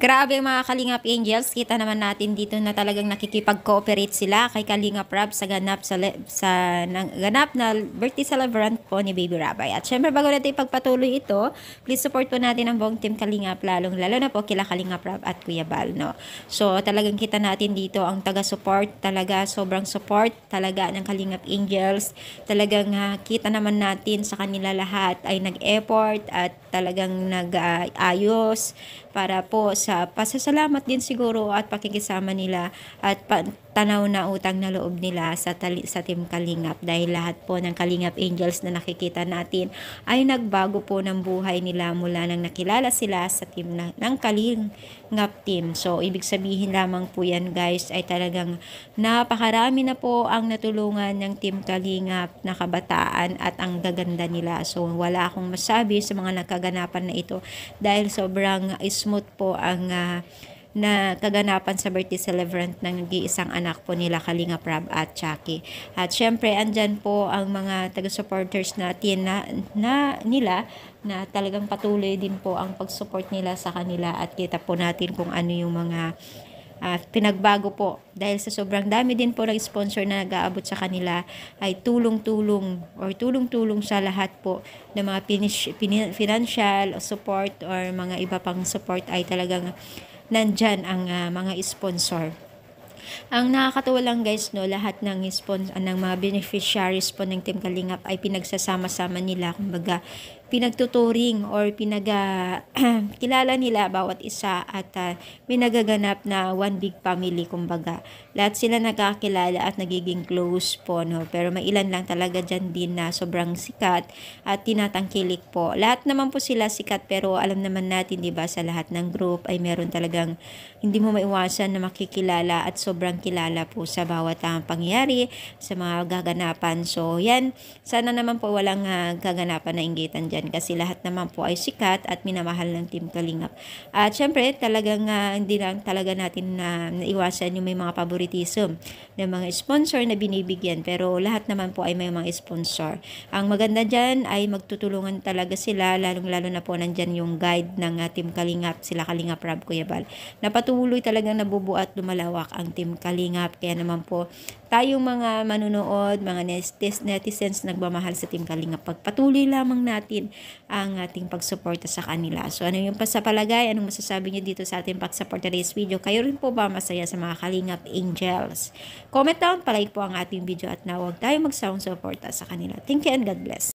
Grabe mga Kalingap Angels, kita naman natin dito na talagang nakikipag-cooperate sila kay Kalingap Rab sa ganap na birthday celebrant po ni Baby Rabay. At syempre bago natin ipagpatuloy ito, please support po natin ang buong team Kalingap, lalo na po kila Kalingap Rab at Kuya Bal, no? So talagang kita natin dito ang taga-support, talaga sobrang support talaga ng Kalingap Angels. Talagang kita naman natin sa kanila lahat ay nag-effort at talagang nag-ayos para po sa pasasalamat din siguro at pakikisama nila at tanaw na utang na loob nila sa Team Kalingap, dahil lahat po ng Kalingap Angels na nakikita natin ay nagbago po ng buhay nila mula nang nakilala sila sa team ng Kalingap team. So ibig sabihin lamang po yan guys ay talagang napakarami na po ang natulungan ng Team Kalingap na kabataan at ang gaganda nila. So wala akong masabi sa mga nakaganapan na ito dahil sobrang smooth po ang na kaganapan sa birthday celebrant ng nag-iisang anak po nila Kalingap Rab at Chucky. At syempre andyan po ang mga taga-supporters natin nila na talagang patuloy din po ang pag-support nila sa kanila at kita po natin kung ano yung mga pinagbago po dahil sa sobrang dami din po ng sponsor na nag-aabot sa kanila ay tulong-tulong sa lahat po ng mga financial support or mga iba pang support ay talagang nandyan ang mga sponsor. Ang nakakatuwa lang guys, no, lahat ng ng mga beneficiaries po ng Team Kalingap ay pinagsasama-sama nila, kumbaga pinagtuturing or kilala nila bawat isa at may nagaganap na one big family, kumbaga lahat sila nagkakilala at nagiging close po, no, pero may ilan lang talaga dyan din na sobrang sikat at tinatangkilik po. Lahat naman po sila sikat pero alam naman natin, di ba, sa lahat ng group ay meron talagang hindi mo maiwasan na makikilala at sobrang kilala po sa bawat pangyayari sa mga gaganapan. So yan, sana naman po walang gaganapan na inggitan dyan kasi lahat naman po ay sikat at minamahal ng Team Kalingap. At syempre talagang hindi lang talaga natin naiwasan yung may mga favoritism ng mga sponsor na binibigyan, pero lahat naman po ay may mga sponsor. Ang maganda dyan ay magtutulungan talaga sila, lalong-lalo na po nandyan yung guide ng Team Kalingap, sila Kalingap Rab, Kuya Bal. Napatuloy talagang nabubuo at lumalawak ang Team Kalingap. Kaya naman po tayong mga manunood, mga netizens nagmamahal sa Team Kalingap, pagpatuloy lamang natin ang ating pagsuporta sa kanila. So ano yung pasapalagay? Anong masasabi niyo dito sa ating pagsuporta today's video? Kayo rin po ba masaya sa mga Kalingap Angels? Comment down, palike po ang ating video at na huwag tayong magsawang suporta sa kanila. Thank you and God bless.